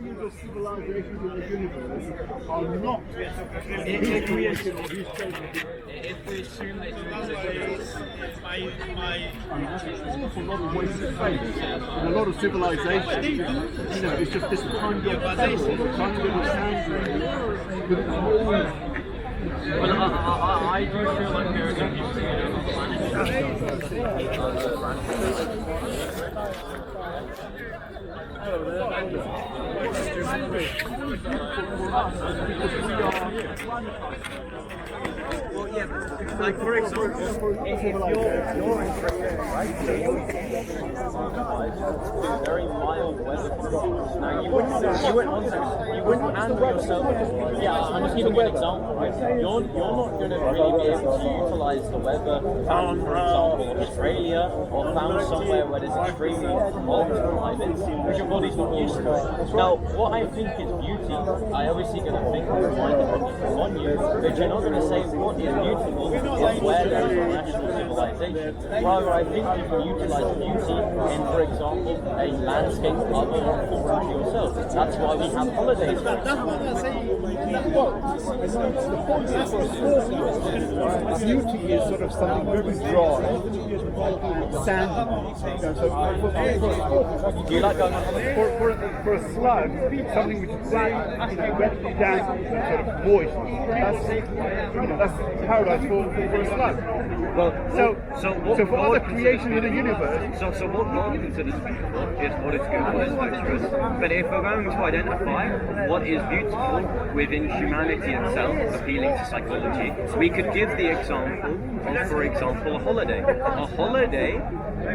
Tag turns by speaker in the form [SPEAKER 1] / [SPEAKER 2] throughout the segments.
[SPEAKER 1] unusual civilizations in the universe are not
[SPEAKER 2] If we assume that
[SPEAKER 1] that's an awful lot of wasted faith in a lot of civilizations. You know, it's just this kind of pebble, tiny little sand grain with its whole.
[SPEAKER 2] Well, I do feel like there is a beauty in the Well, yeah, like for example, if you're in Korea, right, so you're very mild weather conditions. Now you wouldn't handle yourself. Yeah, I'm just giving you an example, right? You're not going to really be able to utilize the weather found, for example, Australia, or found somewhere where there's extremely cold climates, because your body's not used to it. Now, what I think is beauty, I obviously going to think of finding objects on you, but you're not going to say what is beautiful is where there is a national civilization. Rather, I think you can utilize beauty in, for example, a landscape other than foreign to yourself. That's why we have holidays.
[SPEAKER 1] Beauty is sort of something very dry, sandy.
[SPEAKER 2] Do you like going on holiday?
[SPEAKER 1] For a slug, something which is very, wet, damp, sort of moist. That's paradise for a slug.
[SPEAKER 2] Well,
[SPEAKER 1] So for other creation in the universe.
[SPEAKER 2] So what God considers beautiful is what is good, what is virtuous. But if we're going to identify what is beautiful within humanity itself, appealing to psychology, we could give the example of, for example, a holiday. A holiday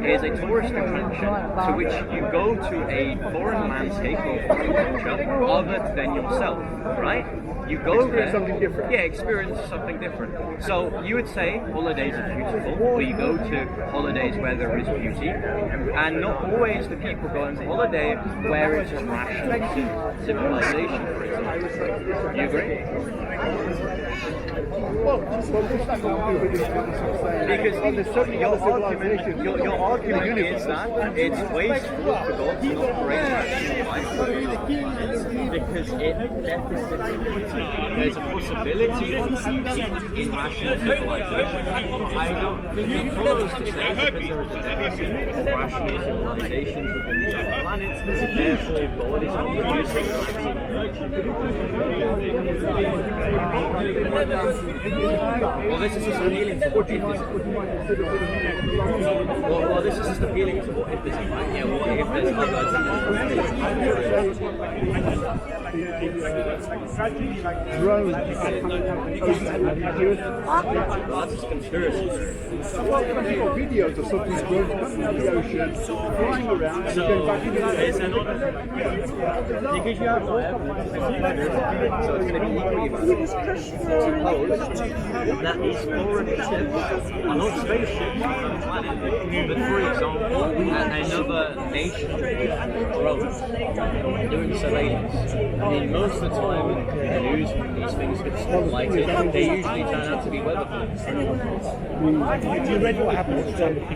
[SPEAKER 2] is a tourist attraction to which you go to a foreign landscape or foreign culture other than yourself, right? You go there,
[SPEAKER 1] something different.
[SPEAKER 2] Yeah, experience something different. So you would say holidays are beautiful, or you go to holidays where there is beauty, and not always do people go on holiday where it's just rational civilization, for example. You agree? Because your argument is that it's wasteful for God to operate because it deficits beauty. There's a possibility of beauty in rational civilization. I don't think it follows to say because there is a deficit of rational civilizations within the other planets, therefore God is not producing well, this is just appealing to what it is. Well, this is just appealing to what it is, right? Yeah, what if there's
[SPEAKER 1] Drones.
[SPEAKER 2] That's just conspiracy.
[SPEAKER 1] Videos of some of these drones coming out of the ocean, flying around, and going back into the ocean.
[SPEAKER 2] Because you have no evidence, so it's going to be equally valid. Suppose that these foreign ships are not spaceships on the planet, but for example, another nation drones doing surveillance. I mean, most of the time in the news, when these things get spotlighted, they usually turn out to be weather balloons.
[SPEAKER 1] You read what happened at the time of the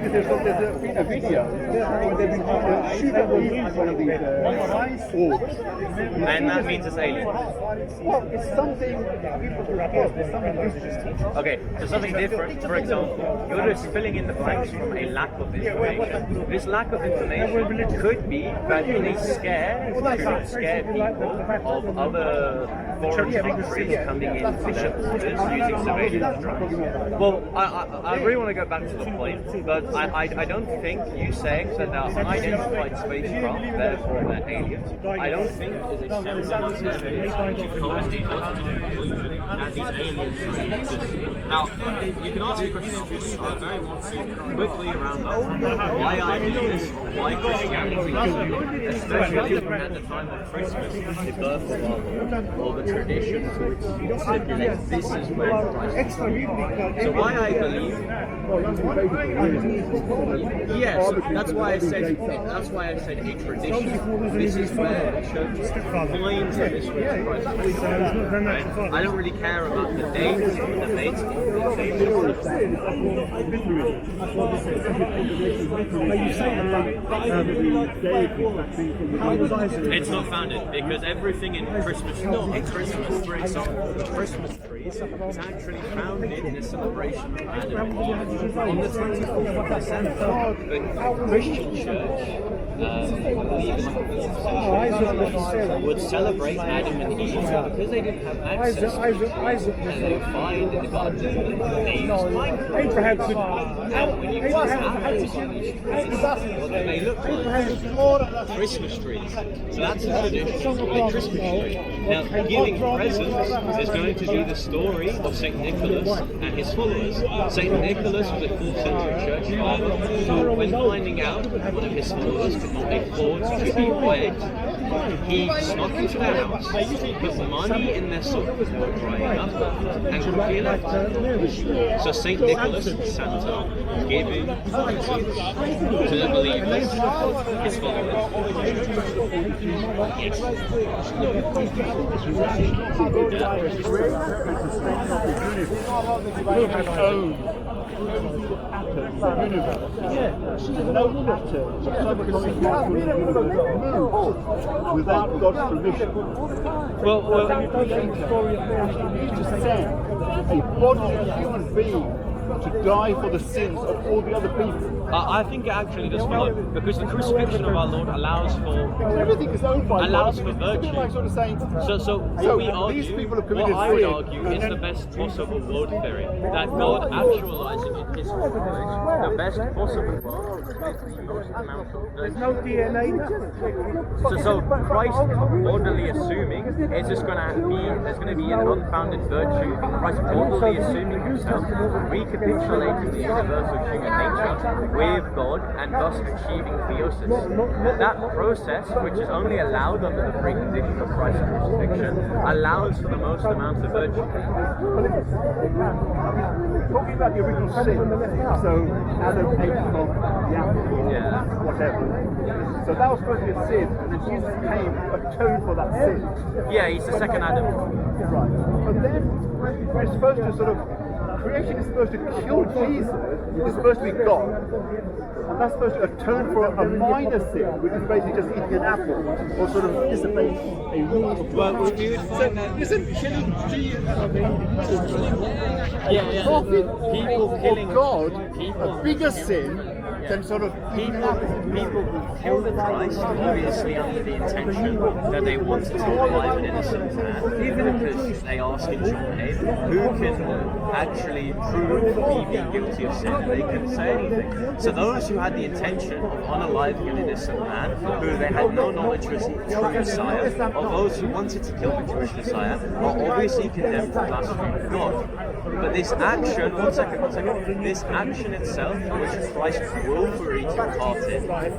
[SPEAKER 1] There's been a video. They've been shooting one of these orbs.
[SPEAKER 2] And that means it's alien.
[SPEAKER 1] Well, it's something people can report. It's something
[SPEAKER 2] Okay, so something different. For example, you're just filling in the blanks from a lack of information. This lack of information could be that in a scare to not scare people of other foreign countries coming into their borders using surveillance drones. Well, I really want to go back to the point, but I don't think you saying that there are unidentified spacecraft, therefore they're aliens, I don't think is a sensible that these aliens exist. Now, you can ask me questions very quickly around that. Why I do this, why Christianity, especially at the time of Christmas, the birth of our Lord, or the traditions which stipulate this is where Christ is born. So why I believe, yes, that's why I said a tradition. This is where the church finds that this was Christ. I don't really care care about the dates or the dates. It's not founded because everything in Christmas trees is actually founded in the celebration of Adam on the 24th of December. The Christian Church would celebrate Adam and Eve because they didn't have access to and they would find in the garden they used
[SPEAKER 3] Abraham could.
[SPEAKER 2] and when you go out to some of these trees, what do they look like? Christmas trees. So that's the tradition of a Christmas tree. Now, giving presents is going to be the story of St. Nicholas and his followers. St. Nicholas was a 4th century church father who, when finding out one of his followers could not afford to be wed, he snuck into their house, put money in their socks that were drying up, and quickly left. So St. Nicholas and Santa giving presents to the believers, his followers.
[SPEAKER 1] Without God's permission.
[SPEAKER 2] Well,
[SPEAKER 1] a body human being to die for the sins of all the other people.
[SPEAKER 2] I think it actually does follow because the crucifixion of our Lord allows for
[SPEAKER 1] Everything is owned by
[SPEAKER 2] allows
[SPEAKER 1] God.
[SPEAKER 2] for virtue.
[SPEAKER 1] Like sort of saying,
[SPEAKER 2] So we argue,
[SPEAKER 1] these people have
[SPEAKER 2] what
[SPEAKER 1] committed
[SPEAKER 2] I would
[SPEAKER 1] sin,
[SPEAKER 2] argue
[SPEAKER 1] and
[SPEAKER 2] is
[SPEAKER 1] then-
[SPEAKER 2] the best possible world theory. That God actualizing in his knowledge the best possible world with the most amount of
[SPEAKER 3] There's no DNA.
[SPEAKER 2] So Christ bodily assuming is just there's gonna be an unfounded virtue. Christ bodily assuming himself, recapitulating the universal human nature with God and thus achieving theosis. That process, which is only allowed under the precondition of Christ's crucifixion, allows for the most amount of virtue.
[SPEAKER 1] Talking about the original sin, so Adam ate from the apple,
[SPEAKER 2] Yeah.
[SPEAKER 1] whatever. So that was supposed to be a sin, and then Jesus came to atone for that sin.
[SPEAKER 2] Yeah, he's the second Adam.
[SPEAKER 1] Right. But then we're supposed to sort of, creation is supposed to kill Jesus, it's supposed to be God. And that's supposed to atone for a minor sin, which is basically just eating an apple, or sort of disobeying a rule of God.
[SPEAKER 2] Well, we would find that
[SPEAKER 1] Isn't killing Jesus
[SPEAKER 2] yeah. People
[SPEAKER 1] for
[SPEAKER 2] killing
[SPEAKER 1] God a bigger sin than sort of eating an apple?
[SPEAKER 2] People who killed Christ obviously under the intention that they wanted to revive an innocent man, because they asked in John 8, who can actually prove me being guilty of sin? And they couldn't say anything. So those who had the intention of unaliving an innocent man, who they had no knowledge was the true Messiah, or those who wanted to kill the Jewish Messiah, are obviously condemned to blaspheme God. But this action, one second, this action itself, which Christ willfully took part in, right,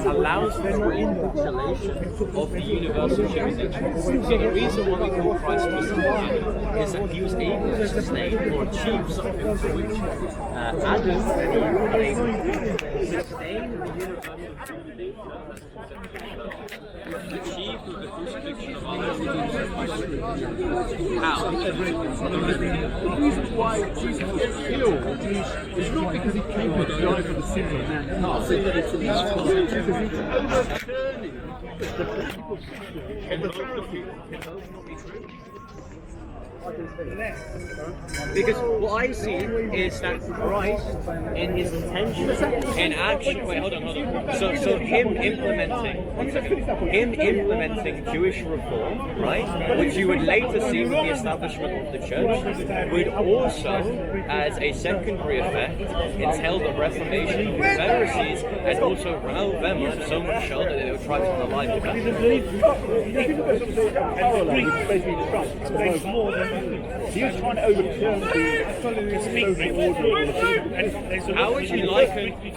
[SPEAKER 2] allows for the recapitulation of the universal human nature. So the reason why we call Christ Messiah is that he was able to sustain or achieve something for which Adam and Eve were able to sustain the universal human nature achieved with the crucifixion of our Lord. How?
[SPEAKER 1] The reason why Jesus was killed is not because he came to die for the sins of mankind. It's because he's overturning the principle of the Pharisees.
[SPEAKER 2] Because what I see is that Christ, in his intention, in action. Wait, hold on. So him implementing Jewish reform, right, which you would later see with the establishment of the church, would also, as a secondary effect, entail the reformation of the Pharisees, and also rile them up so much so that they would try to unalive the
[SPEAKER 1] He was trying to overturn the
[SPEAKER 2] How would you liken the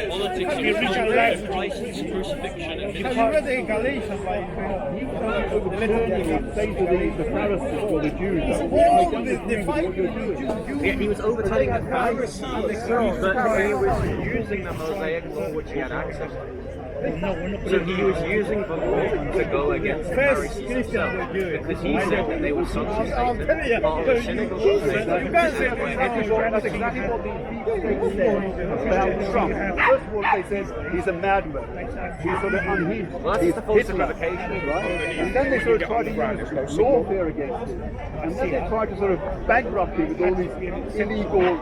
[SPEAKER 2] politics of Christ's crucifixion and his Yeah, he was overturning the Pharisees, but he was using the Mosaic law which he had access to. So he was using the law to go against the Pharisees themselves, because he said that they were sons of Satan, part of the synagogue of Satan.
[SPEAKER 1] That's exactly what the people said about Trump. First of all, they said he's a madman. He's sort of unhinged.
[SPEAKER 2] Well, that's
[SPEAKER 1] he's
[SPEAKER 2] the false
[SPEAKER 1] Hitler,
[SPEAKER 2] equivocation.
[SPEAKER 1] right? And then they sort of tried to use lawfare against him. And then they tried to sort of bankrupt him with all these illegal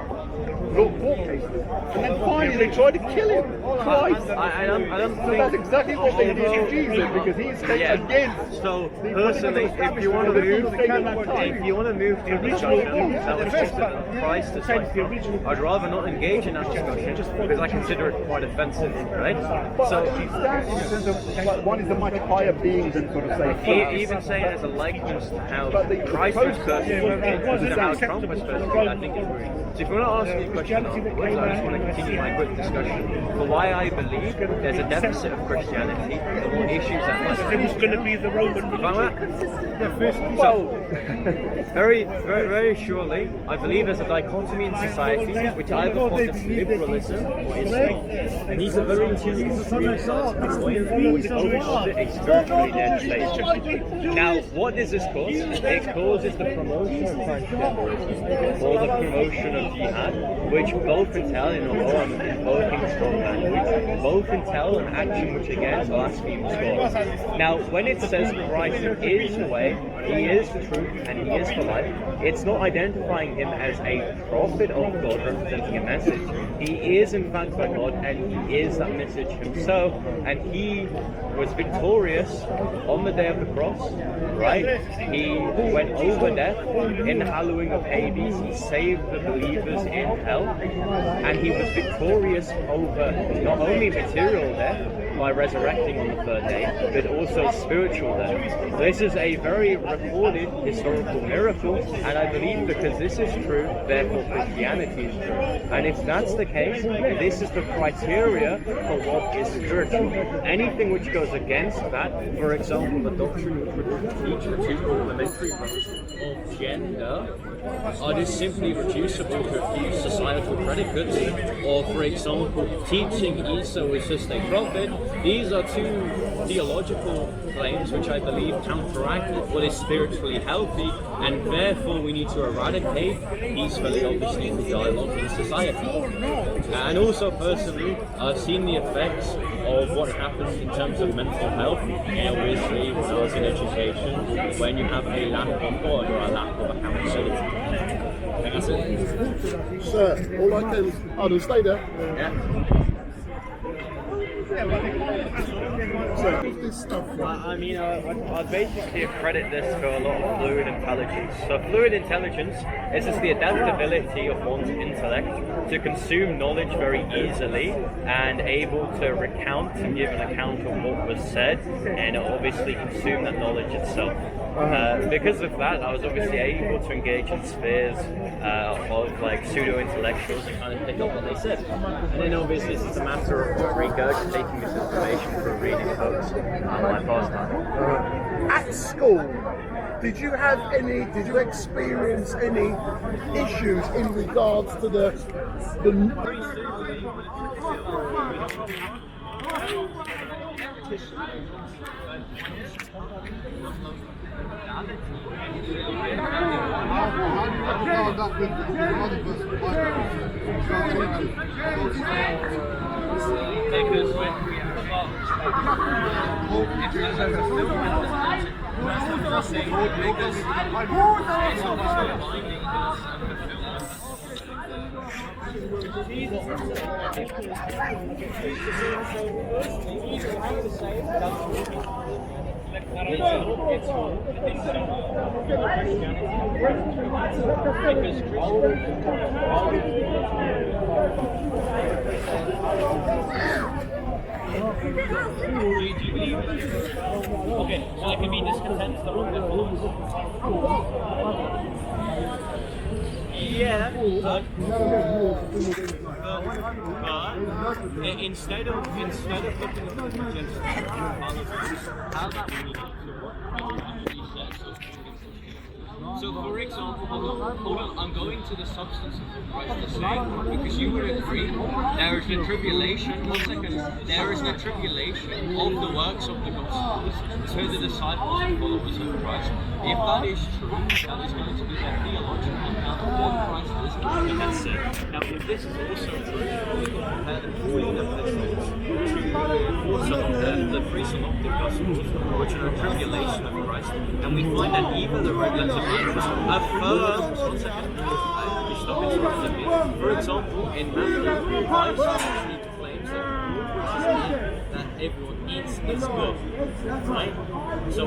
[SPEAKER 1] court cases. And then finally they tried to kill him twice.
[SPEAKER 2] I don't
[SPEAKER 1] So
[SPEAKER 2] think
[SPEAKER 1] that's exactly what they did to Jesus, because he's against.
[SPEAKER 2] So personally, if you want to move to the discussion that was just at Christ disciple, I'd rather not engage in that discussion because I consider it quite offensive, right?
[SPEAKER 1] So he stands in the sense of like, one is a much higher being than sort of say.
[SPEAKER 2] Even say it as a likeness to how
[SPEAKER 1] But the
[SPEAKER 2] Christ was persecuted to how Trump was persecuted, I think it's rude. So if you want to ask me a question afterwards, I just want to continue my quick discussion for why I believe there's a deficit of Christianity and what issues that must
[SPEAKER 3] Who's going to be the Roman
[SPEAKER 2] So, very surely, I believe there's a dichotomy in society which either posits liberalism or Islam. And these are very two sides of the coin which overshadow a spiritually led state. Now, what does this cause? It causes the promotion of transgenderism or the promotion of jihad, which both entail in invoking strong language, both entail an action which again blasphemes God. Now, when it says Christ is the way, he is the truth, and he is the life, it's not identifying him as a prophet of God representing a message. He is in fact by God, and he is that message himself, and he was victorious on the day of the cross, right? He went over death in the hallowing of Hades, he saved the believers in hell, and he was victorious over not only material death by resurrecting on the third day, but also spiritual death. This is a very recorded historical miracle, and I believe because this is true, therefore Christianity is true. And if that's the case, this is the criteria for what is spiritual. Anything which goes against that, for example, the doctrine which would teach the two complementary roles of gender are just simply reducible to a few societal predicates, or for example, teaching Isa was just a prophet. These are two theological claims which I believe counteract what is spiritually healthy, and therefore we need to eradicate peacefully, obviously, in the dialogue in society. And also personally, I've seen the effects of what happens in terms of mental health, obviously when I was in education, when you have a lack of God or a lack of accountability. That's it.
[SPEAKER 4] Sir, all I can... Oh, then stay there.
[SPEAKER 2] Yeah.
[SPEAKER 4] Sir, what's this stuff?
[SPEAKER 2] I mean, I'd basically accredit this for a lot of fluid intelligence. So fluid intelligence is just the adaptability of one's intellect to consume knowledge very easily and able to recount and give an account of what was said, and obviously consume that knowledge itself. Because of that, I was obviously able to engage in spheres of like pseudo-intellectuals and kind of pick up what they said. And then obviously it's just a matter of regurgitating this information through reading books on my pastime.
[SPEAKER 4] At school, did you experience any issues in regards to the
[SPEAKER 2] Because when we okay, so I can be discontent to the wrong level. Yeah, but instead of looking at the gender, how that we need to what actually says. So, for example, hold on, I'm going to the substance of what Christ is saying, because you would agree there is the tribulation, one second, there is the tribulation of the works of the Gospels to the disciples and followers of Christ. If that is true, that is going to be a theological account of what Christ is and has said. Now, if this is also true, we can compare the calling of the church to some of the three synoptic Gospels, which are a tribulation of Christ, and we find that even the regulative angels affirm. One second, stop interrupting me. For example, in Matthew, Christ actually claims that everyone eats this good, right? So,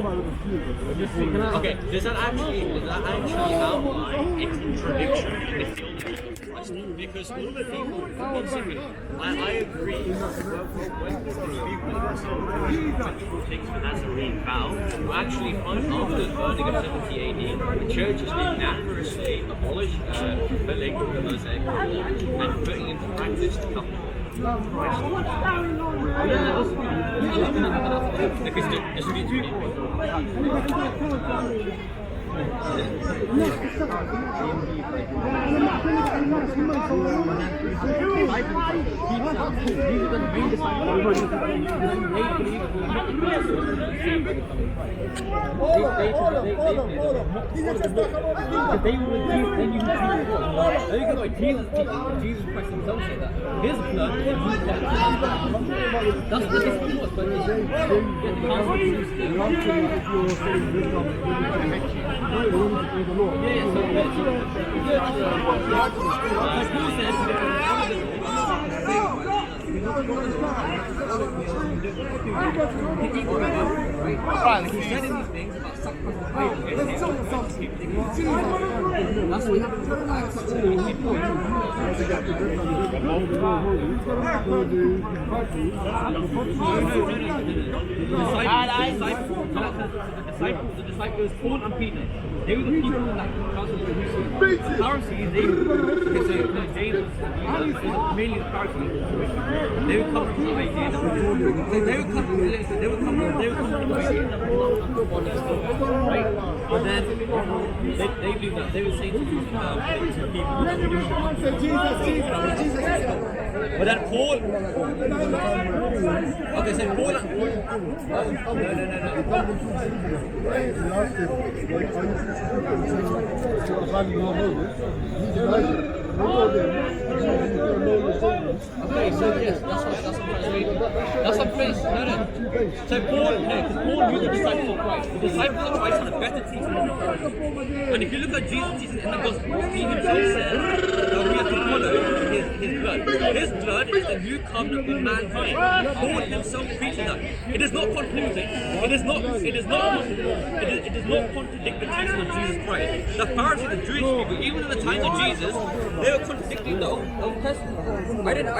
[SPEAKER 2] okay, does that actually outline a contradiction in the theology of Christ? Because all the people, one second, I agree when people take the Nazarene vow, you actually find after the burning of 70 AD, the church has unanimously abolished fulfilling the Mosaic law and putting into practice the covenant. Because the dispute
[SPEAKER 5] Jesus Christ himself said that his blood is that's what this was, but he said these things about sacrificing. That's what happened to Acts 2. The disciples, Paul and Peter, they were the people that caused the Pharisees, James was mainly the Pharisees. They would come from the idea that they would come from the idea that right? But then they believe that they would say to people, but then Paul, okay, so Paul, okay, so yes, that's what I'm trying to read. That's what place. So Paul knew the disciples of Christ. The disciples of Christ had a better teaching than the Pharisees. And if you look at Jesus' teaching in the Gospel, he himself said that we have to follow his blood. His blood is the new covenant with mankind. Paul himself preaches that. It is not conflicting. It does not contradict the teaching of Jesus Christ. The Pharisees, the Jewish people, even in the times of Jesus, they were contradicting the Old Testament. We didn't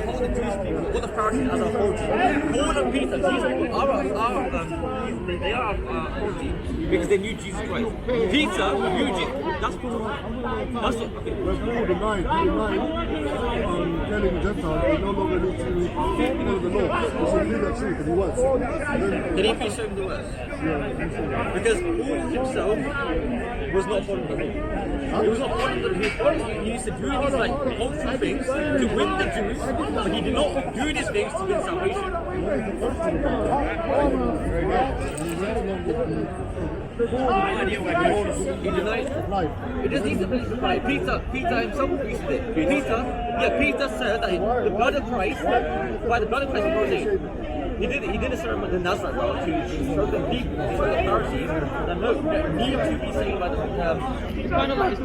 [SPEAKER 5] hold the Jewish people or the Pharisees as a whole. Paul and Peter, these people they are holy because they knew Jesus Christ. Peter knew Jesus. That's what. Okay.
[SPEAKER 6] Paul denied telling the Gentiles they no longer need to follow the law. He said, "Leave that truth," and he was.
[SPEAKER 2] Did he preach them the worst?
[SPEAKER 6] Yeah.
[SPEAKER 2] Because Paul himself was not following the law. He was not following the law. He used to do these like cultural things to win the Jews, but he did not do these things to win salvation. He denied
[SPEAKER 6] Life.
[SPEAKER 2] it. Just needs to be right. Peter himself preached it. Peter said that the blood of Christ, by the blood of Christ, he did a ceremony in Nazareth to show the people, to show the Pharisees that no, you need to be saved by the it's kind of like a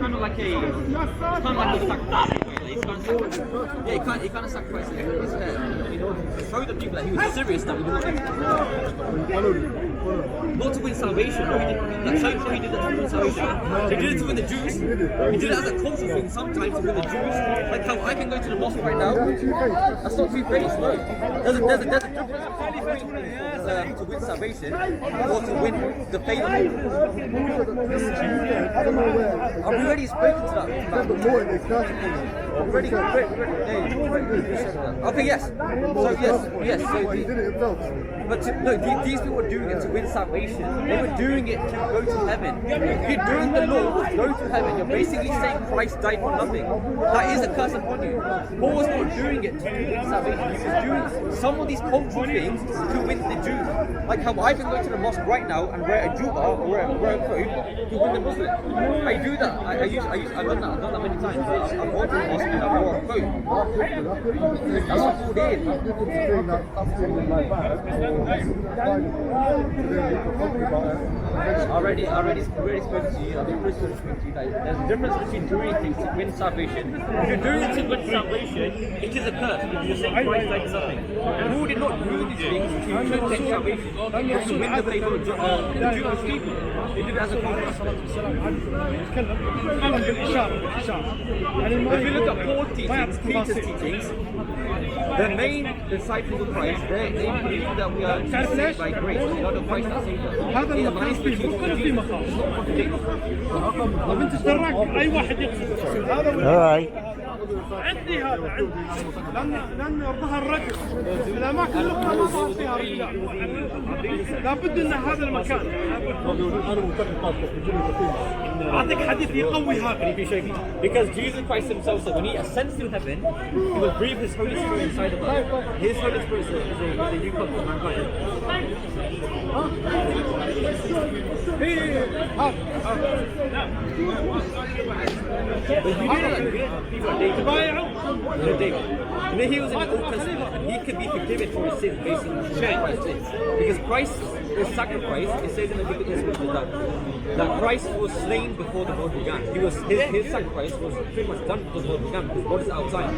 [SPEAKER 2] sacrifice. He kind of sacrificed his head, you know, to show the people that he was serious that we not to win salvation. That's how he did that to win salvation. He did it to win the Jews. He did it as a cultural thing sometimes to win the Jews. Like how I can go to the mosque right now. That's not two-faced, no. There's a difference to win salvation or to win the faith.
[SPEAKER 6] I don't know where.
[SPEAKER 5] I've already spoken to that.
[SPEAKER 6] Yeah, but more they curse upon you.
[SPEAKER 5] Already. Okay, yes. So yes. So
[SPEAKER 6] He did it himself.
[SPEAKER 5] but no, these people were doing it to win salvation. They were doing it to go to heaven. If you're doing the law, go to heaven. You're basically saying Christ died for nothing. That is a curse upon you. Paul was not doing it to win salvation. He was doing some of these cultural things to win the Jews. Like how I can go to the mosque right now and wear a jubah or wear a coat to win the Muslim. I do that. I've done that many times. I've gone to the mosque and I wore a coat. That's what Paul did.
[SPEAKER 6] That's different to saying that something like that.
[SPEAKER 5] Already spoken to you. I've already spoken to you. There's a difference between doing things to win salvation. If you're doing it to win salvation, it is a curse because you're saying Christ died for nothing. Paul did not do these things to take salvation, but to win the favor of the Jewish people. They did it as a conquest. If you look at Paul's teachings, Peter's teachings, the main disciples of Christ, they believe that we are saved by grace, not of Christ that saved us.
[SPEAKER 3] هذا المقام في كل في مقام. طب انت تراك اي واحد يقصد هذا عندي هذا عندي لان ظهر رجل في الاماكن الاخرى ما ظهر فيها رجال لابد ان هذا المكان اعطيك حديث يقوي هذا
[SPEAKER 5] Because Jesus Christ himself said when he ascends to heaven, he will breathe his Holy Spirit inside of us. His Holy Spirit is a new covenant for mankind. But you know that people are David. You know he was in the Old Testament and he could be forgiven for his sins based on what Christ did. Because Christ's sacrifice, it says in the book of Scripture that Christ was slain before the world began. His sacrifice was pretty much done before the world began because God is outside.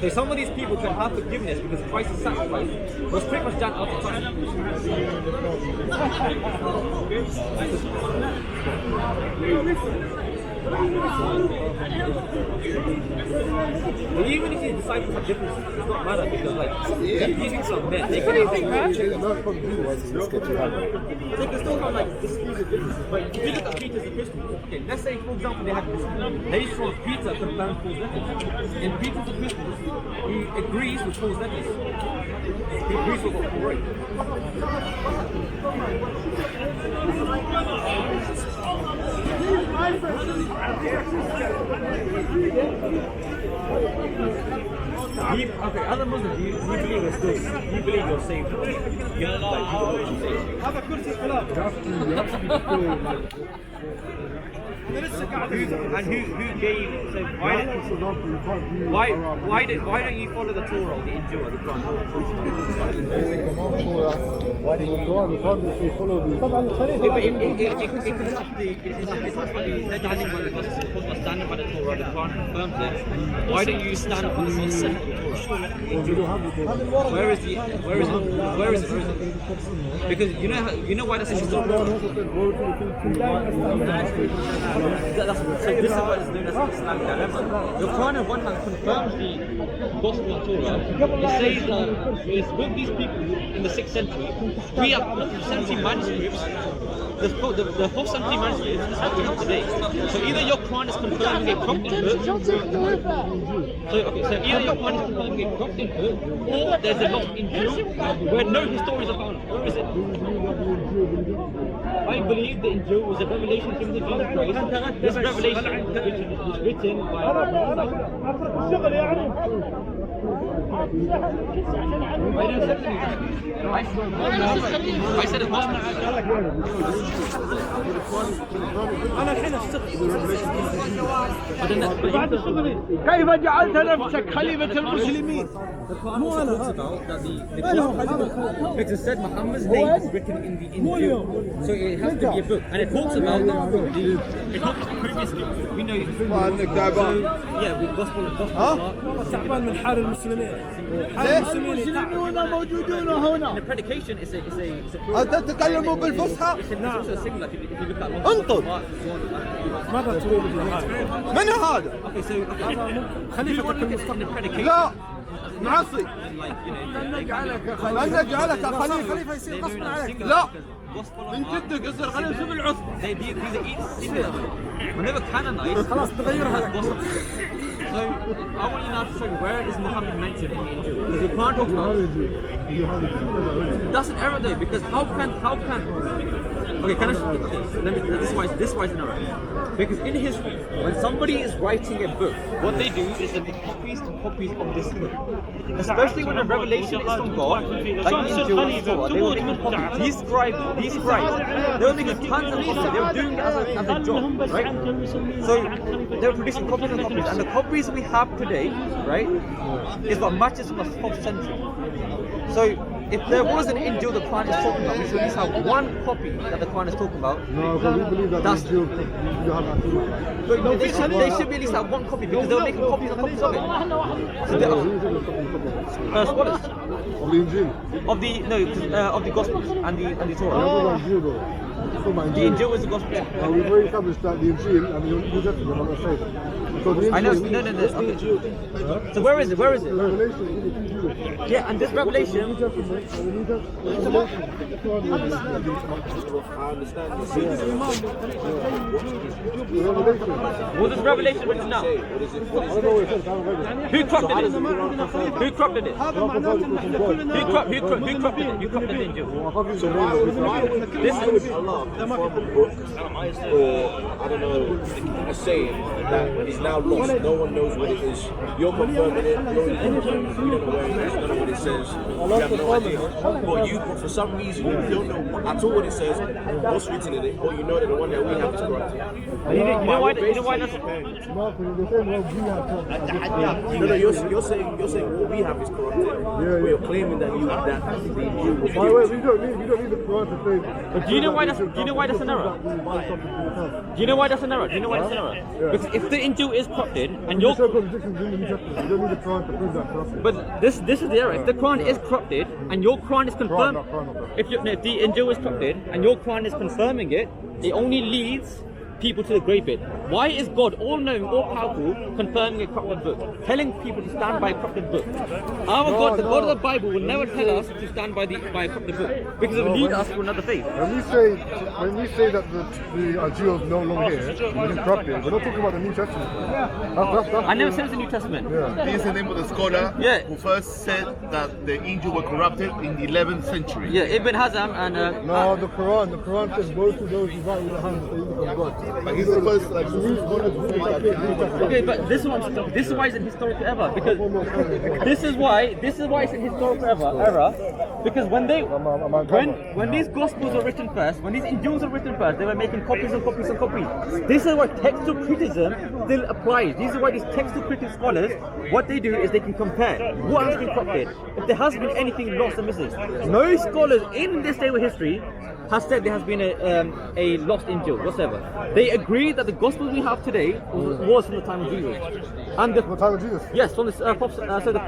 [SPEAKER 5] So some of these people can have forgiveness because Christ's sacrifice was pretty much done out of time. But even if the disciples have differences, it's not matter because like these things are men. They can still have like disputes differences. But if you look at Peter's epistle, okay, let's say for example they had this later on Peter confirmed Paul's letters. In Peter's epistle, he agrees with Paul's letters. He agrees with what Paul wrote. Okay, other Muslims, you believe we're still, you believe you're saved. You know, like,
[SPEAKER 3] هذا كرسي خلاف
[SPEAKER 5] and who gave, so why don't you follow the Torah or the Injil or the Quran? They're standing by the Gospel, standing by the Torah, the Quran confirms it. Why don't you stand up for the most central Torah? Where is it? Because you know why that's a So this is what is known as the Islamic dilemma. The Quran on one hand confirms the Gospel and Torah. It says that it's with these people in the 6th century. We have 70 manuscripts. The 4th century manuscripts is what we have today. So either your Quran is confirming a Coptic book. So either your Quran is confirming a Coptic book, or there's a lost Injil where no historians are found. Where is it? I believe the Injil was a revelation from the Jesus Christ. This revelation was written by I said it must
[SPEAKER 3] انا الحين اشتغل
[SPEAKER 4] كيف جعلت نفسك خليفة المسلمين؟
[SPEAKER 5] مو انا because it said Muhammad's name is written in the Injil, so it has to be a book, and it talks about it talks previously. We know with gospel.
[SPEAKER 3] تعبان من حال المسلمين حال
[SPEAKER 4] المسلمون موجودون هنا.
[SPEAKER 5] The predication is a
[SPEAKER 4] تتكلموا بالفصحى؟
[SPEAKER 5] نعم.
[SPEAKER 4] انطق.
[SPEAKER 3] ماذا تريد
[SPEAKER 4] من هذا؟
[SPEAKER 3] خليفتك المستقبل؟
[SPEAKER 4] لا معصي. لن نجعلك خليفة يصير غصبا عليك. لا
[SPEAKER 5] gospel of Mark. These are each whenever canonized, has gospel. So I want you now to show me where is Muhammad mentioned in the Injil. Because we can't talk about that's an error though, because how can okay, can I let me this why it's an error. Because in history, when somebody is writing a book, what they do is they make copies and copies of this book. Especially when a revelation is from God, like the Injil and Torah, they were making copies. These scribes, they were making tons of copies. They were doing it as a job, right? So they were producing copies and copies, and the copies we have today, right, is what matches from the 4th century. So if there was an Injil the Quran is talking about, we should at least have one copy that the Quran is talking about.
[SPEAKER 6] No, because we believe that
[SPEAKER 5] That's-
[SPEAKER 6] the Injil, you have that too.
[SPEAKER 5] But they should be at least have one copy because they were making copies and copies of it. So they are scholars
[SPEAKER 6] Of the Injil.
[SPEAKER 5] of the Gospels and the
[SPEAKER 6] Yeah,
[SPEAKER 5] Torah.
[SPEAKER 6] but Injil though. It's not my
[SPEAKER 5] The
[SPEAKER 6] Injil.
[SPEAKER 5] Injil is the Gospel.
[SPEAKER 6] We've already established that the Injil and the New Testament are not the same. So the Injil,
[SPEAKER 5] I know. No. Okay. So where is it? Where is it?
[SPEAKER 6] Revelation is the Injil.
[SPEAKER 5] Yeah, and this revelation.
[SPEAKER 6] New Testament and the New Testament. Revelation.
[SPEAKER 5] Was this revelation written now?
[SPEAKER 6] I don't know what it says. I haven't read it.
[SPEAKER 5] Who corrupted it? Who corrupted it?
[SPEAKER 3] هذا معناته ان احنا كلنا
[SPEAKER 5] Who corrupted it? Who corrupted the Injil?
[SPEAKER 6] I can't read the name.
[SPEAKER 5] This is
[SPEAKER 7] Allah from a book, or I don't know, a saying that is now lost. No one knows what it is. You're confirming it. You're confirming it. You don't know where it is. You don't know what it says. You have no idea. But you, for some reason, you don't know at all what it says, what's written in it, or you know that the one that we have is correct.
[SPEAKER 5] you know why? You know why that's
[SPEAKER 6] No, because they're saying, well, we have to.
[SPEAKER 7] No, you're saying what we have is corrupted. But you're claiming that that the Injil was
[SPEAKER 6] By the way, we don't need the Quran to say.
[SPEAKER 5] But do you know why that's an error? Do you know why that's an error? Do you know why that's an error? Because if the Injil is corrupted and
[SPEAKER 6] There's
[SPEAKER 5] you're
[SPEAKER 6] no contradictions in the New Testament. You don't need the Quran to prove that corrupted.
[SPEAKER 5] but this is the error. If the Quran is corrupted and your Quran is confirmed,
[SPEAKER 6] Quran.
[SPEAKER 5] if the Injil is corrupted and your Quran is confirming it, it only leads people to the grave pit. Why is God, all-knowing, all-powerful, confirming a corrupted book, telling people to stand by a corrupted book? Our God, the God of the Bible, will never tell us to stand by a corrupted book because it will lead us to another faith.
[SPEAKER 6] When we say that the Injil is no longer here, it's corrupted, we're not talking about the New Testament. That's
[SPEAKER 5] I never said it's the New Testament.
[SPEAKER 6] Yeah.
[SPEAKER 1] This is the name of the scholar
[SPEAKER 5] Yeah.
[SPEAKER 1] who first said that the Injil were corrupted in the 11th century.
[SPEAKER 5] Yeah, Ibn Hazm and
[SPEAKER 6] No, the Quran says both of those who write with the hands of God.
[SPEAKER 1] But he's the first like scholar to say that.
[SPEAKER 5] okay, but this is why it's an historical error because this is why it's an historical error because when these gospels are written first, when these Injils are written first, they were making copies and copies and copies. This is why textual criticism still applies. These are why these textual critic scholars, what they do is they can compare what has been corrupted. If there has been anything lost and missing, no scholars in this day of history has said there has been a lost Injil whatsoever. They agree that the gospel we have today was from the time of Jesus. And
[SPEAKER 6] The time of Jesus.
[SPEAKER 5] yes, from the 4th century, from the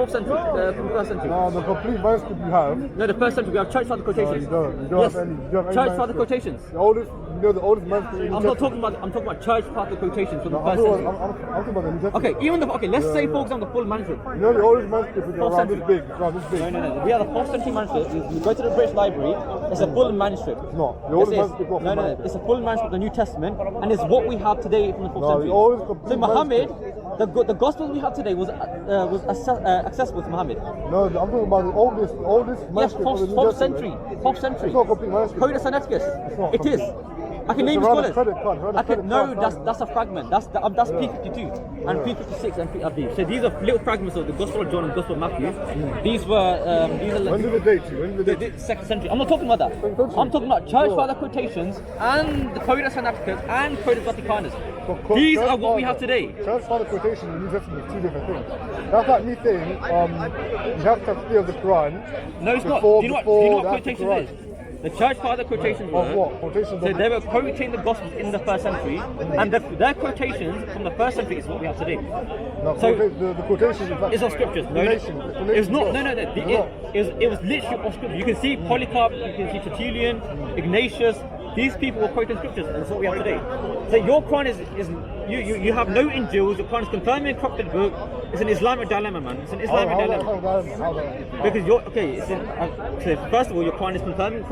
[SPEAKER 5] 1st century.
[SPEAKER 6] No, the complete manuscript you have.
[SPEAKER 5] No, the 1st century. We have church father quotations.
[SPEAKER 6] You don't
[SPEAKER 5] Yes,
[SPEAKER 6] have any. You don't have any
[SPEAKER 5] church father
[SPEAKER 6] manuscript.
[SPEAKER 5] quotations.
[SPEAKER 6] The oldest, the oldest manuscript. in the
[SPEAKER 5] I'm
[SPEAKER 6] New
[SPEAKER 5] not talking
[SPEAKER 6] Testament.
[SPEAKER 5] about. I'm talking about church father quotations from the
[SPEAKER 6] No,
[SPEAKER 5] 1st century.
[SPEAKER 6] I'm talking about the New Testament.
[SPEAKER 5] Okay, let's say for example the full manuscript.
[SPEAKER 6] You know the oldest manuscript is
[SPEAKER 5] Fourth
[SPEAKER 6] around this
[SPEAKER 5] century.
[SPEAKER 6] big. It's around this big.
[SPEAKER 5] No. We have the 4th century manuscript. You go to the British Library. It's a full manuscript.
[SPEAKER 6] No, the
[SPEAKER 5] Yes,
[SPEAKER 6] oldest
[SPEAKER 5] it is.
[SPEAKER 6] manuscript is not full
[SPEAKER 5] No.
[SPEAKER 6] manuscript.
[SPEAKER 5] It's a full manuscript of the New Testament, and it's what we have today from the 4th
[SPEAKER 6] No,
[SPEAKER 5] century.
[SPEAKER 6] the oldest complete
[SPEAKER 5] So Muhammad,
[SPEAKER 6] manuscript.
[SPEAKER 5] the gospel we have today was accessible to Muhammad.
[SPEAKER 6] No, I'm talking about the oldest
[SPEAKER 5] Yes,
[SPEAKER 6] manuscript of the New
[SPEAKER 5] 4th
[SPEAKER 6] Testament.
[SPEAKER 5] century. 4th century.
[SPEAKER 6] It's not a complete manuscript.
[SPEAKER 5] Codex Sinaiticus.
[SPEAKER 6] not
[SPEAKER 5] It is. I can
[SPEAKER 6] It's
[SPEAKER 5] name
[SPEAKER 6] around
[SPEAKER 5] scholars.
[SPEAKER 6] a credit card, around a
[SPEAKER 5] I can,
[SPEAKER 6] credit
[SPEAKER 5] no,
[SPEAKER 6] card
[SPEAKER 5] that's a fragment. That's P52 and P56 and P. So these are little fragments of the Gospel of John and the Gospel of Matthew. These are
[SPEAKER 6] When did the date? When did the date?
[SPEAKER 5] 2nd century. I'm not talking about that.
[SPEAKER 6] Second century?
[SPEAKER 5] I'm talking about church
[SPEAKER 6] Oh.
[SPEAKER 5] father quotations and the Codex Sinaiticus and Codex Vaticanus.
[SPEAKER 6] So,
[SPEAKER 5] These
[SPEAKER 6] church
[SPEAKER 5] are what we
[SPEAKER 6] father-
[SPEAKER 5] have today.
[SPEAKER 6] Church father quotation and New Testament is two different things. That's like me saying you have to clear the Quran.
[SPEAKER 5] No, it's not.
[SPEAKER 6] Before-
[SPEAKER 5] Do you know what
[SPEAKER 6] before the
[SPEAKER 5] quotation
[SPEAKER 6] Quran.
[SPEAKER 5] is? The church father quotations were.
[SPEAKER 6] Of what? Quotations
[SPEAKER 5] So
[SPEAKER 6] of-
[SPEAKER 5] they were quoting the Gospels in the 1st century, and their quotations from the 1st century is what we have today.
[SPEAKER 6] No,
[SPEAKER 5] So
[SPEAKER 6] the quotation is like
[SPEAKER 5] it's of scriptures. No,
[SPEAKER 6] explanation.
[SPEAKER 5] it was not. No.
[SPEAKER 6] It's not.
[SPEAKER 5] It was literally of scripture. You can see Polycarp, you can see Tertullian, Ignatius. These people were quoting scriptures, and that's what we have today. So your Quran is you have no Injils. Your Quran is confirming a corrupted book.
[SPEAKER 8] It's an Islamic dilemma, man. It's an Islamic dilemma. Because you're okay. So first of all, your Quran is confirming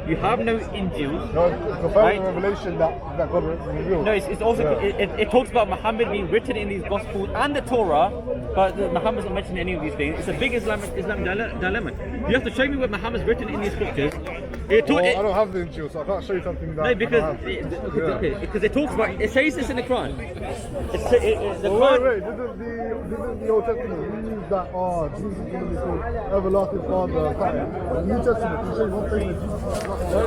[SPEAKER 8] you have no Injil.
[SPEAKER 6] No, it's confirming the revelation that God revealed.
[SPEAKER 8] No, it's also it talks about Muhammad being written in these Gospels and the Torah, but Muhammad's not mentioned any of these things. It's a big Islamic dilemma. You have to show me where Muhammad's written in these scriptures.
[SPEAKER 6] I don't have the Injil, so I can't show you something that.
[SPEAKER 8] No, because it talks about it says this in the Quran. The Quran.
[SPEAKER 6] Wait, didn't the Old Testament means that Jesus is going to be called everlasting Father? The New Testament, you say one thing that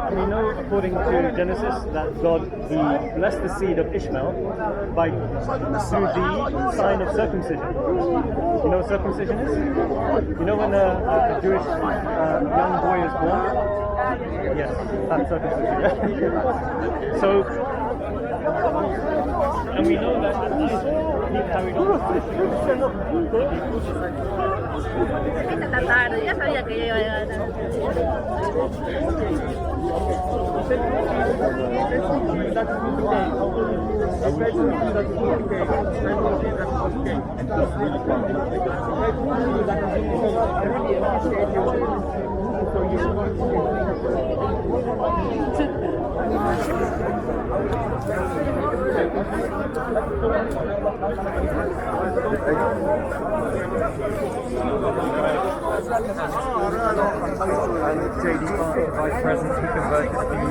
[SPEAKER 9] We know, according to Genesis, that God blessed the seed of Ishmael through the sign of circumcision. You know what circumcision is? You know when a Jewish young boy is born? Yes, that's circumcision. So, and we know that he carried on.
[SPEAKER 10] Esta tarde, ya sabía que iba a ganar.
[SPEAKER 9] JD Vice President who converted to the